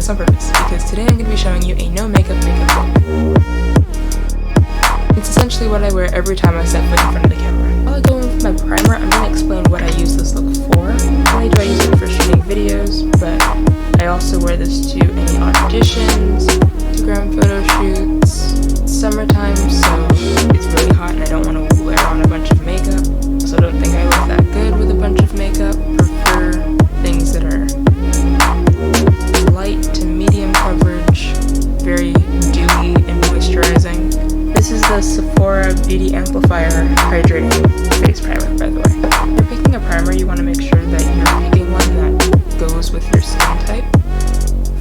On purpose, because today I'm going to be showing you a no makeup look. It's essentially what I wear every time I set foot in front of the camera. While I go in with my primer, I'm going to explain what I use this look for. Not only do I use it for shooting videos, but I also wear this to any auditions, Instagram photo shoots. It's summertime, so it's really hot and I don't want to wear on a bunch of makeup. Also don't think I look that good with a bunch of makeup. Prefer things that are light to medium coverage, very dewy and moisturizing. This is the Sephora Beauty Amplifier Hydrating Face Primer, by the way. If you're picking a primer, you want to make sure that you're picking one that goes with your skin type.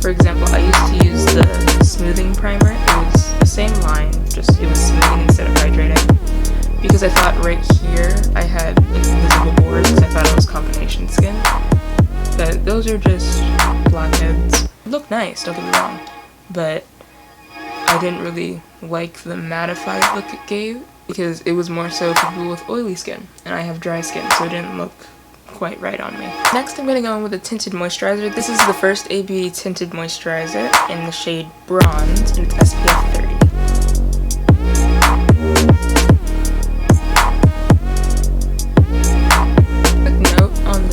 For example, I used to use the smoothing primer. It was the same line, just it was smoothing instead of hydrating. Because I thought right here I had like visible pores because I thought it was combination skin. But those are just blackheads. It looked nice, don't get me wrong, but I didn't really like the mattified look it gave because it was more so for people with oily skin, and I have dry skin, so it didn't look quite right on me. Next, I'm going to go in with a tinted moisturizer. This is the first A Beauty tinted moisturizer in the shade Bronze, and it's SPF 30.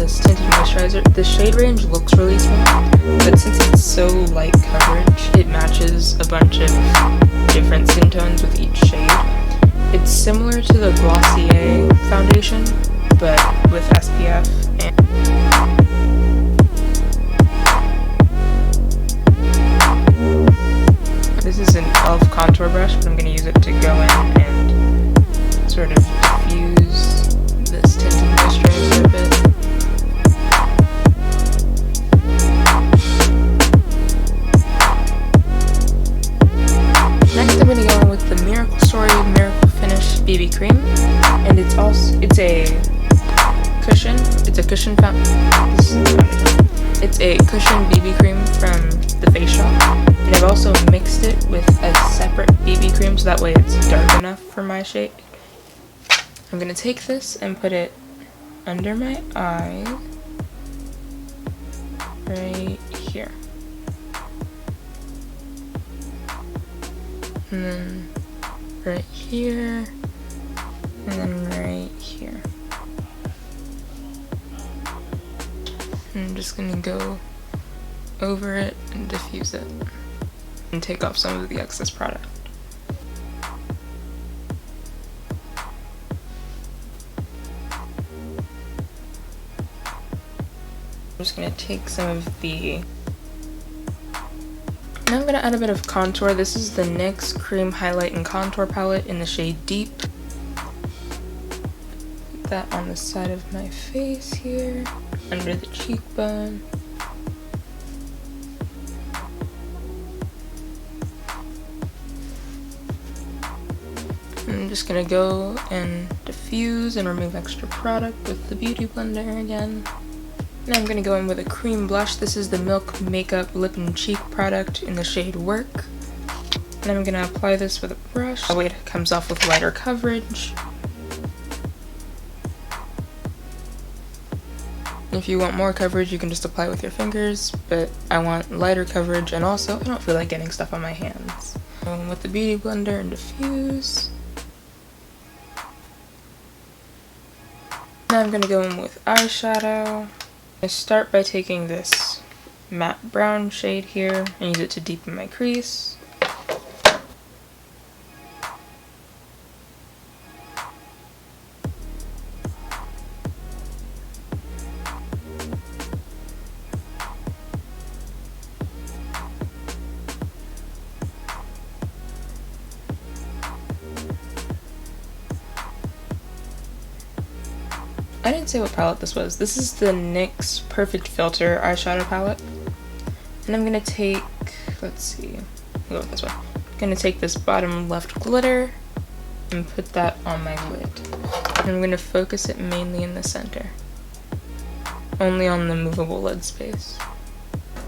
Tinted moisturizer. The shade range looks really small, but since it's so light coverage, it matches a bunch of different skin tones with each shade. It's similar to the Glossier foundation, but with SPF. And this is an e.l.f. contour brush, but I'm going to use it to go in and sort of diffuse this tinted moisturizer a bit. Next, I'm going to go in with the Miracle Story Miracle Finish BB Cream, and it's a cushion. It's a cushion It's a cushion BB cream from the Face Shop, and I've also mixed it with a separate BB cream so that way it's dark enough for my shade. I'm going to take this and put it under my eye, right here. And then right here, and then right here. And I'm just gonna go over it and diffuse it and take off some of the excess product. I'm just gonna take some of the Now I'm going to add a bit of contour. This is the NYX Cream Highlight and Contour Palette in the shade Deep. Put that on the side of my face here, under the cheekbone. I'm just going to go and diffuse and remove extra product with the Beauty Blender again. Now I'm going to go in with a cream blush. This is the Milk Makeup Lip and Cheek product in the shade Werk. And I'm going to apply this with a brush. That way it comes off with lighter coverage. If you want more coverage, you can just apply with your fingers, but I want lighter coverage, and also I don't feel like getting stuff on my hands. Go in with the Beauty Blender and diffuse. Now I'm going to go in with eyeshadow. I start by taking this matte brown shade here and use it to deepen my crease. I didn't say what palette this was. This is the NYX Perfect Filter eyeshadow palette. And I'm gonna take, let's see, I'll go with this one. I'm gonna take this bottom left glitter and put that on my lid. And I'm gonna focus it mainly in the center. Only on the movable lid space.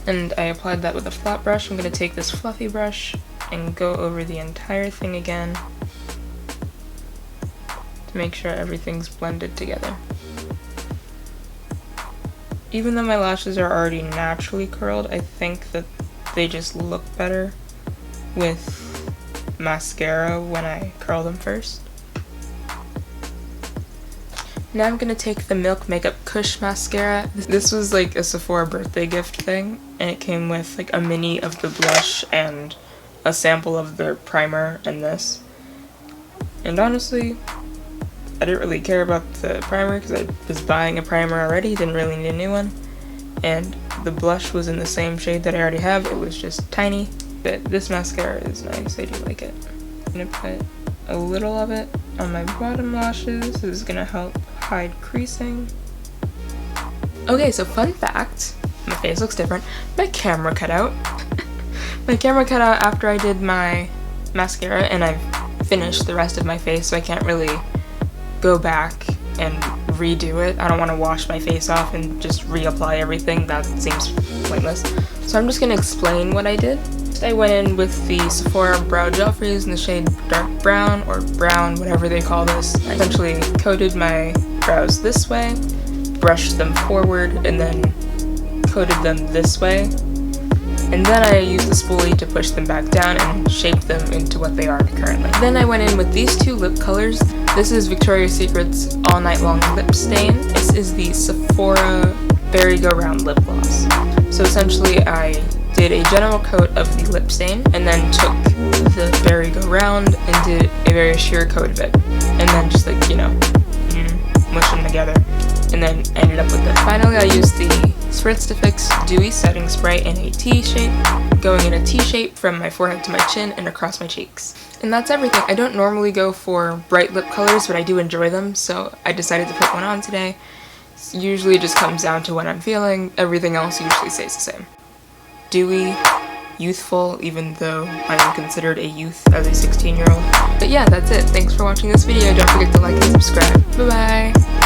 And I applied that with a flat brush. I'm gonna take this fluffy brush and go over the entire thing again to make sure everything's blended together. Even though my lashes are already naturally curled, I think that they just look better with mascara when I curl them first. Now I'm gonna take the Milk Makeup KUSH mascara. This was like a Sephora birthday gift thing, and it came with like a mini of the blush and a sample of their primer and this. And honestly, I didn't really care about the primer because I was buying a primer already, didn't really need a new one. And the blush was in the same shade that I already have, it was just tiny. But this mascara is nice, I do like it. I'm gonna put a little of it on my bottom lashes. This is gonna help hide creasing. Okay, so fun fact, my face looks different. My camera cut out. My camera cut out after I did my mascara, and I've finished the rest of my face, so I can't really go back and redo it. I don't want to wash my face off and just reapply everything. That seems pointless. So I'm just going to explain what I did. I went in with the Sephora Brow Gel Freeze in the shade Dark Brown, or Brown, whatever they call this. I essentially coated my brows this way, brushed them forward, and then coated them this way. And then I used the spoolie to push them back down and shape them into what they are currently. Then I went in with these two lip colors. This is Victoria's Secret's All Night Long Lip Stain. This is the Sephora Berry Go Round Lip Gloss. So essentially I did a general coat of the lip stain and then took the Berry Go Round and did a very sheer coat of it. And then just like, you know, mush them together. And then ended up with it. Finally I used the Spritz to Fix Dewy Setting Spray in a T shape, going in a T shape from my forehead to my chin and across my cheeks. And that's everything. I don't normally go for bright lip colors, but I do enjoy them, so I decided to put one on today. Usually it just comes down to what I'm feeling. Everything else usually stays the same. Dewy, youthful, even though I am considered a youth as a 16-year-old. But yeah, that's it. Thanks for watching this video. Don't forget to like and subscribe. Bye-bye!